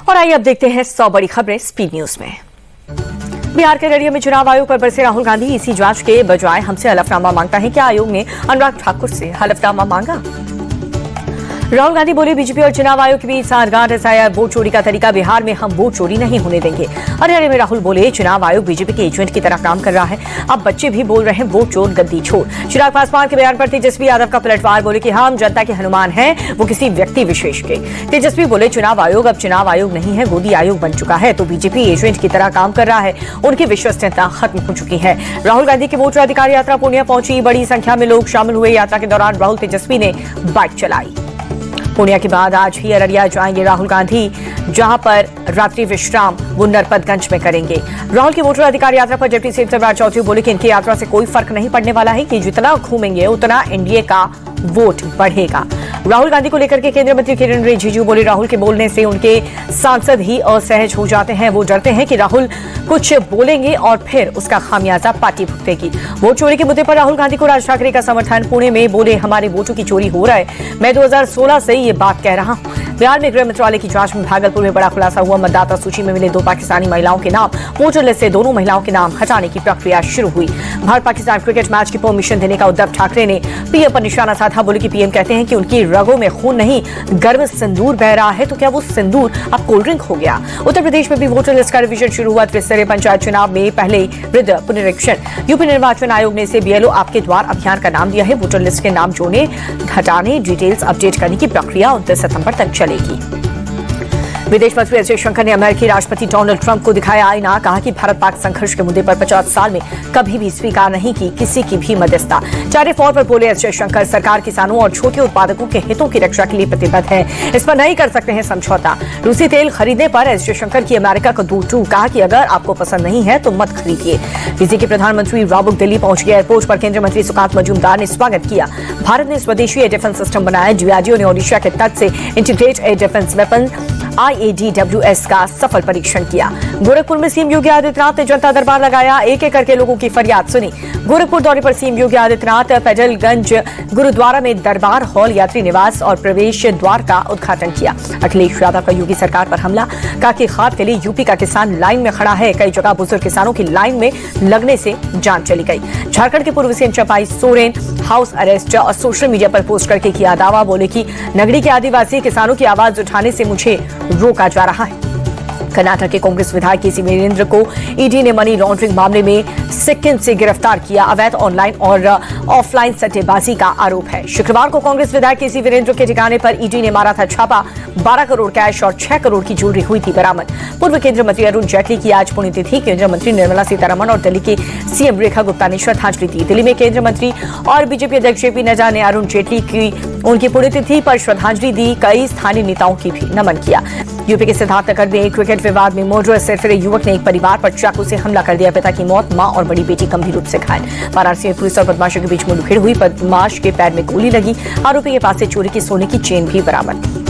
और आइए अब देखते हैं 100 बड़ी खबरें स्पीड न्यूज में। बिहार के अररिया में चुनाव आयोग पर बरसे राहुल गांधी इसी जांच के बजाय हमसे हलफनामा मांगता है। क्या आयोग ने अनुराग ठाकुर से हलफनामा मांगा? राहुल गांधी बोले, बीजेपी और चुनाव आयोग के बीच साठगांठ एसआईआर वोट चोरी का तरीका, बिहार में हम वोट चोरी नहीं होने देंगे। अररिया में राहुल बोले, चुनाव आयोग बीजेपी के एजेंट की तरह काम कर रहा है। अब बच्चे भी बोल रहे हैं वोट चोर गद्दी छोड़। चिराग पासवान के बयान पर तेजस्वी यादव का पलटवार, बोले कि हम जनता के हनुमान हैं, वो किसी व्यक्ति विशेष के। तेजस्वी बोले, चुनाव आयोग अब चुनाव आयोग नहीं है, गोदी आयोग बन चुका है, तो बीजेपी एजेंट की तरह काम कर रहा है, उनकी विश्वसनीयता खत्म हो चुकी है। राहुल गांधी की वोटर अधिकार यात्रा पूर्णिया पहुंची, बड़ी संख्या में लोग शामिल हुए। यात्रा के दौरान राहुल तेजस्वी ने बाइक चलाई। पूर्णिया के बाद आज ही अररिया जाएंगे राहुल गांधी, जहां पर रात्रि विश्राम वो नरपतगंज में करेंगे। राहुल की वोटर अधिकार यात्रा पर डिप्टी सीएम शिवराज चौधरी बोले कि इनकी यात्रा से कोई फर्क नहीं पड़ने वाला है कि जितना घूमेंगे उतना एनडीए का वोट बढ़ेगा। राहुल गांधी को लेकर के केंद्रीय मंत्री किरण रिजिजू बोले, राहुल के बोलने से उनके सांसद ही असहज हो जाते हैं। वो डरते हैं कि राहुल कुछ बोलेंगे और फिर उसका खामियाजा पार्टी भुगतेगी। वोट चोरी के मुद्दे पर राहुल गांधी को राज ठाकरे का समर्थन। पुणे में बोले, हमारे वोटों की चोरी हो रहा है, मैं 2016 से ये बात कह रहा हूं। बिहार में गृह मंत्रालय की जांच में भागलपुर में बड़ा खुलासा हुआ। मतदाता सूची में मिले 2 पाकिस्तानी महिलाओं के नाम, वोटर लिस्ट से दोनों महिलाओं के नाम हटाने की प्रक्रिया शुरू हुई। भारत पाकिस्तान क्रिकेट मैच की परमिशन देने का उद्धव ठाकरे ने पीएम पर निशाना साधा। बोले कि पीएम कहते हैं कि उनकी रगों में खून नहीं, गर्म सिंदूर बह रहा है, तो क्या वो सिंदूर अब कोल्ड ड्रिंक हो गया? उत्तर प्रदेश में भी वोटर लिस्ट का रिवीजन शुरू हुआ। त्रिस्तरीय पंचायत चुनाव में पहले वृद्ध पुनरीक्षण। यूपी निर्वाचन आयोग ने इसे बीएलओ आपके द्वार अभियान का नाम दिया है। वोटर लिस्ट के नाम जोड़ने, हटाने, डिटेल्स अपडेट करने की प्रक्रिया 29 सितंबर तक चलेगी। विदेश मंत्री एस जयशंकर ने अमेरिकी राष्ट्रपति डोनाल्ड ट्रंप को दिखाया आईना। कहा कि भारत पाक संघर्ष के मुद्दे पर 50 साल में कभी भी स्वीकार नहीं की किसी की भी मध्यस्थता। टैरिफ वॉर पर बोले एस जयशंकर, सरकार किसानों और छोटे उत्पादकों के हितों की रक्षा के लिए प्रतिबद्ध है, इस पर नहीं कर सकते हैं समझौता। रूसी तेल खरीदने पर एस जयशंकर की अमेरिका को दूर टूक। कहा कि अगर आपको पसंद नहीं है तो मत खरीदिए। फिजी के प्रधानमंत्री राबुक दिल्ली पहुंच गए। एयरपोर्ट पर केंद्रीय मंत्री सुकांत मजूमदार ने स्वागत किया। भारत ने स्वदेशी एयर डिफेंस सिस्टम बनाया। डीआरडीओ ने ओडिशा के तट से integrated air defence weapon IADWS का सफल परीक्षण किया। गोरखपुर में सीएम योगी आदित्यनाथ ने जनता दरबार लगाया। एक एक करके लोगों की फरियाद सुनी। गोरखपुर दौरे पर सीएम योगी आदित्यनाथ पेडलगंज गुरुद्वारा में दरबार हॉल, यात्री निवास और प्रवेश द्वार का उद्घाटन किया। अखिलेश यादव का योगी सरकार पर हमला। कहा कि खाद के लिए यूपी का किसान लाइन में खड़ा है। कई जगह बुजुर्ग किसानों की लाइन में लगने से जान चली गई। झारखंड के पूर्व CM Champai Soren house arrest और सोशल मीडिया पर पोस्ट करके किया दावा। बोले कि नगरी के आदिवासी किसानों की आवाज उठाने से मुझे रोका जा रहा है। कर्नाटक के कांग्रेस विधायक केसी वीरेंद्र को ईडी ने मनी लॉन्ड्रिंग मामले में सिक्किम से गिरफ्तार किया। अवैध ऑनलाइन और ऑफलाइन सट्टेबाजी का आरोप है। शुक्रवार को कांग्रेस विधायक केसी वीरेंद्र के ठिकाने पर ईडी ने मारा था छापा। 12 करोड़ कैश और 6 करोड़ की ज्वेलरी हुई थी बरामद। पूर्व केंद्रीय मंत्री अरुण जेटली की आज पुण्यतिथि। केंद्रीय मंत्री निर्मला सीतारमण और दिल्ली के सीएम रेखा गुप्ता ने श्रद्धांजलि दी। दिल्ली में केंद्रीय मंत्री और बीजेपी अध्यक्ष जेपी नड्डा ने अरुण जेटली की उनकी पुण्यतिथि पर श्रद्धांजलि दी। कई स्थानीय नेताओं की भी नमन किया। यूपी के सिद्धार्थनगर में क्रिकेट विवाद में मर्डर से फिरे युवक ने एक परिवार पर चाकू से हमला कर दिया। पिता की मौत, मां और बड़ी बेटी गंभीर रूप से घायल। वाराणसी में पुलिस और बदमाशों के बीच मुठभेड़ हुई। बदमाश के पैर में गोली लगी। आरोपी के पास से चोरी की सोने की चेन भी बरामद।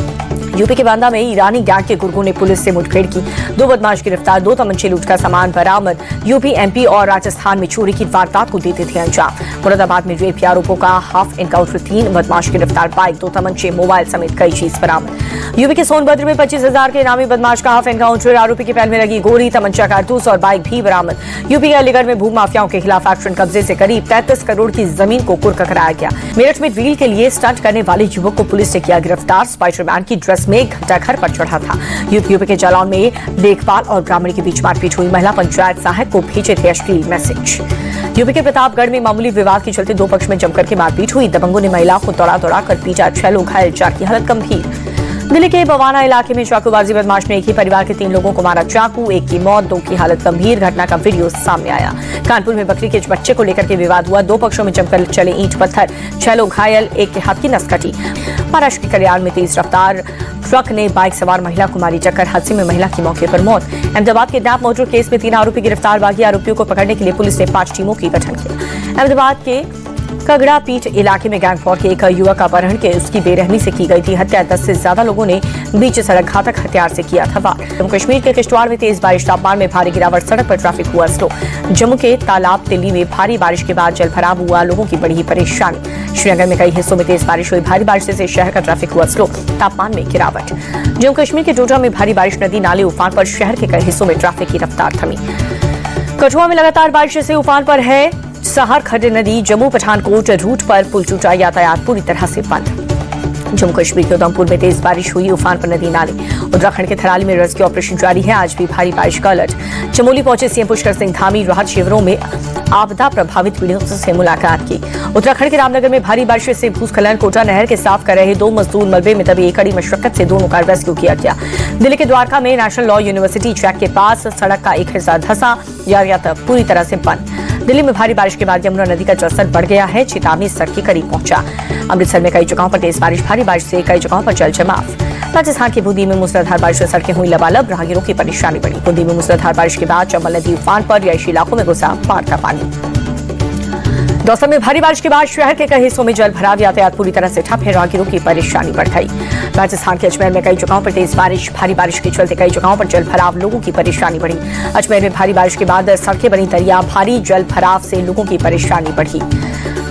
यूपी के बांदा में ईरानी गैंग के गुर्गों ने पुलिस से मुठभेड़ की। 2 बदमाश गिरफ्तार। 2 तमंचे लूट का सामान बरामद। यूपी, एमपी और राजस्थान में चोरी की वारदात को देते थे अंजाम। मुरादाबाद में रेप के आरोपों का हाफ एनकाउंटर। 3 बदमाश गिरफ्तार। बाइक, 2 तमंचे, मोबाइल समेत कई चीज बरामद। यूपी के सोनभद्र में 25,000 के इनामी बदमाश का हाफ एनकाउंटर। आरोपी के पैर में लगी गोली, तमंचा, कारतूस और बाइक भी बरामद। यूपी के अलीगढ़ में भूमाफियाओं के खिलाफ एक्शन। कब्जे से करीब 33 करोड़ की जमीन को कुर्क कराया गया। मेरठ में व्हील के लिए स्टंट करने वाले युवक को पुलिस ने किया गिरफ्तार। स्पाइडरमैन की ड्रेस में घंटा घर पर चढ़ा था। यूपी के जालौन में लेखपाल और ग्रामीण के बीच मारपीट हुई। महिला पंचायत सहायक को भेजे थे अश्लील मैसेज। यूपी के प्रतापगढ़ में मामूली विवाद के चलते 2 पक्ष में जमकर के मारपीट हुई। दबंगों ने महिला को दौड़ा कर पीटा। 6 लोग घायल, 4 की हालत गंभीर। दिल्ली के बवाना इलाके में चाकूबाजी बदमाश ने एक ही परिवार के 3 लोगों को मारा चाकू। 1 की मौत, 2 की हालत गंभीर। घटना का वीडियो सामने आया। कानपुर में बकरी के बच्चे को लेकर के विवाद हुआ। 2 पक्षों में जमकर चले ईंट पत्थर। 6 लोग घायल, 1 के हाथ की नस कटी। महाराष्ट्र के कल्याण में तेज रफ्तार ट्रक ने बाइक सवार महिला को मारी टक्कर। हादसे में महिला की मौके पर मौत। अहमदाबाद के किडनैप मर्डर केस में 3 आरोपी गिरफ्तार। बागी आरोपियों को पकड़ने के लिए पुलिस ने 5 टीमों की गठन किया। अहमदाबाद के कगड़ा पीठ इलाके में गैंगवॉर के एक युवक अपहरण के उसकी बेरहमी से की गई थी हत्या। 10 से ज्यादा लोगों ने बीच सड़क घातक हथियार से किया था वार। जम्मू कश्मीर के किश्तवाड़ में तेज बारिश, तापमान में भारी गिरावट, सड़क पर ट्रैफिक हुआ स्लो। जम्मू के तालाब तिल्ली में भारी बारिश के बाद जलभराव हुआ, लोगों की बड़ी परेशानी। श्रीनगर में कई हिस्सों में तेज बारिश हुई, भारी बारिश से शहर का ट्रैफिक हुआ स्लो, तापमान में गिरावट। जम्मू कश्मीर के डोडा में भारी बारिश, नदी नाले उफान पर, शहर के कई हिस्सों में ट्रैफिक की रफ्तार थमी। कठुआ में लगातार बारिश से उफान पर है सहार खड्ड नदी। जम्मू पठानकोट रूट पर पुल टूटा, यातायात पूरी तरह से बंद। जम्मू कश्मीर के उधमपुर में तेज बारिश हुई, उफान पर नदी नाले। उत्तराखंड के थराली में रेस्क्यू ऑपरेशन जारी है, आज भी भारी बारिश का अलर्ट। चमोली पहुंचे सीएम पुष्कर सिंह धामी, राहत शिविरों में आपदा प्रभावित पीड़ितों से मुलाकात की। उत्तराखंड के रामनगर में भारी बारिश से भूस्खलन, कोटा नहर के साफ कर रहे 2 मजदूर मलबे में दबे, कड़ी मशक्कत से दोनों का रेस्क्यू किया गया। दिल्ली के द्वारका में नेशनल लॉ यूनिवर्सिटी ट्रैक के पास सड़क का एक हिस्सा धंसा, यातायात पूरी तरह से बंद। दिल्ली में भारी बारिश के बाद यमुना नदी का जलस्तर बढ़ गया है, चेतावनी स्तर के करीब पहुंचा। अमृतसर में कई जगहों पर तेज बारिश, भारी बारिश से कई जगहों पर जल जमाव। राजस्थान की बूंदी में मूसलाधार बारिश से सड़कें हुई लबालब, राहगीरों की परेशानी बढ़ी। बूंदी में मूसलाधार बारिश के बाद चंबल नदी उफान पर, रिहायशी इलाकों में घुसा बाढ़ का पानी। दौसा में भारी बारिश के बाद शहर के कई हिस्सों में जल भराव, यातायात पूरी तरह से ठप है, राहगीरों की परेशानी बढ़ गई। राजस्थान के अजमेर में कई जगहों पर तेज बारिश, भारी बारिश के चलते कई जगहों पर जल भराव, लोगों की परेशानी बढ़ी। अजमेर में भारी बारिश के बाद सड़कें बनी दरिया, भारी जल भराव से लोगों की परेशानी बढ़ी।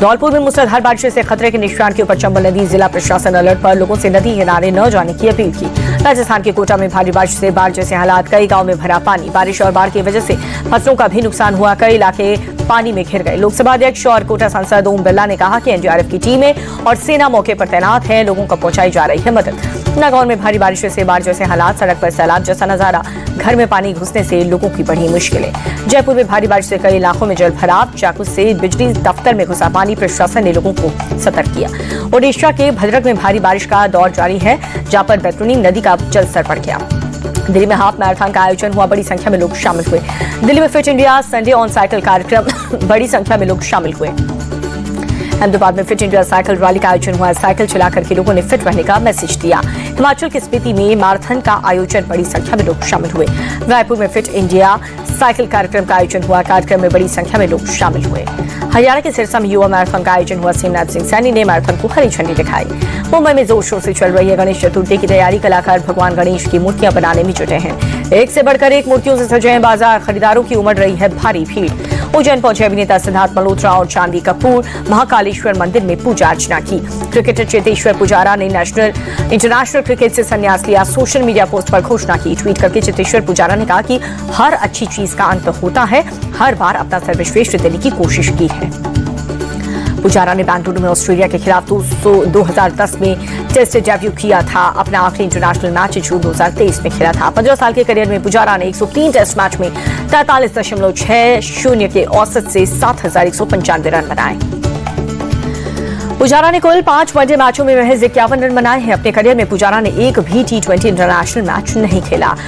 धौलपुर में मूसलाधार बारिश से खतरे के निशान के ऊपर चंबल नदी, जिला प्रशासन अलर्ट पर, लोगों से नदी किनारे न जाने की अपील की। राजस्थान के कोटा में भारी बारिश से बाढ़ जैसे हालात, कई गांव में भरा पानी। बारिश और बाढ़ की वजह से फसलों का भी नुकसान हुआ, कई इलाके पानी में घिर गए। लोकसभा अध्यक्ष और कोटा सांसद ओम बिरला ने कहा कि एनडीआरएफ की टीमें और सेना मौके पर तैनात है, लोगों को पहुंचाई जा रही है मदद। नागौर में भारी बारिश से बाढ़ जैसे हालात, सड़क पर सैलाब जैसा नजारा, घर में पानी घुसने से लोगों की बढ़ी मुश्किलें। जयपुर में भारी बारिश से कई इलाकों में जल भराव, चाकू से बिजली दफ्तर में घुसा पानी, प्रशासन ने लोगों को सतर्क किया। ओडिशा के भद्रक में भारी बारिश का दौर जारी है, जहां पर बैतूनी नदी का जलस्तर बढ़ गया। दिल्ली में हाफ मैराथन का आयोजन हुआ, बड़ी संख्या में लोग शामिल हुए। दिल्ली में fit India Sunday on cycle कार्यक्रम, बड़ी संख्या में लोग शामिल हुए। अहमदाबाद में फिट इंडिया साइकिल रैली का आयोजन हुआ, साइकिल चलाकर के लोगों ने फिट रहने का मैसेज दिया। हिमाचल के स्पीति में मैराथन का आयोजन, बड़ी संख्या में लोग शामिल हुए। रायपुर में फिट इंडिया साइकिल कार्यक्रम का आयोजन हुआ, कार्यक्रम में बड़ी संख्या में लोग शामिल हुए। हरियाणा के सिरसा में युवा मैराथन का आयोजन हुआ, सिमरन सिंह सैनी ने मैराथन को हरी झंडी दिखाई। मुंबई में जोर शोर से चल रही है गणेश चतुर्थी की तैयारी, कलाकार भगवान गणेश की मूर्तियां बनाने में जुटे हैं। एक से बढ़कर एक मूर्तियों से सजे हैं बाजार, खरीदारों की उमड़ रही है भारी भीड़। उज्जैन पहुंचे अभिनेता सिद्धार्थ मल्होत्रा और चांदी कपूर, महाकालेश्वर मंदिर में पूजा अर्चना की। क्रिकेटर चेतेश्वर पुजारा ने इंटरनेशनल क्रिकेट से संन्यास लिया, सोशल मीडिया पोस्ट पर घोषणा की। ट्वीट करके चेतेश्वर पुजारा ने कहा कि हर अच्छी चीज का अंत होता है, हर बार अपना सर्वश्रेष्ठ देने की कोशिश की है। पुजारा ने बेंगलुरु में ऑस्ट्रेलिया के खिलाफ 2010 में टेस्ट डेब्यू किया था। अपना आखिरी इंटरनेशनल मैच जून 2023 में खेला था। 15 साल के करियर में पुजारा ने 103 टेस्ट मैच में 43.60 के औसत से 7,195 रन बनाए। पुजारा ने कुल 5 वनडे मैचों में महज 51 रन बनाए हैं। अपने करियर में पुजारा ने एक भी T20 इंटरनेशनल मैच नहीं खेला।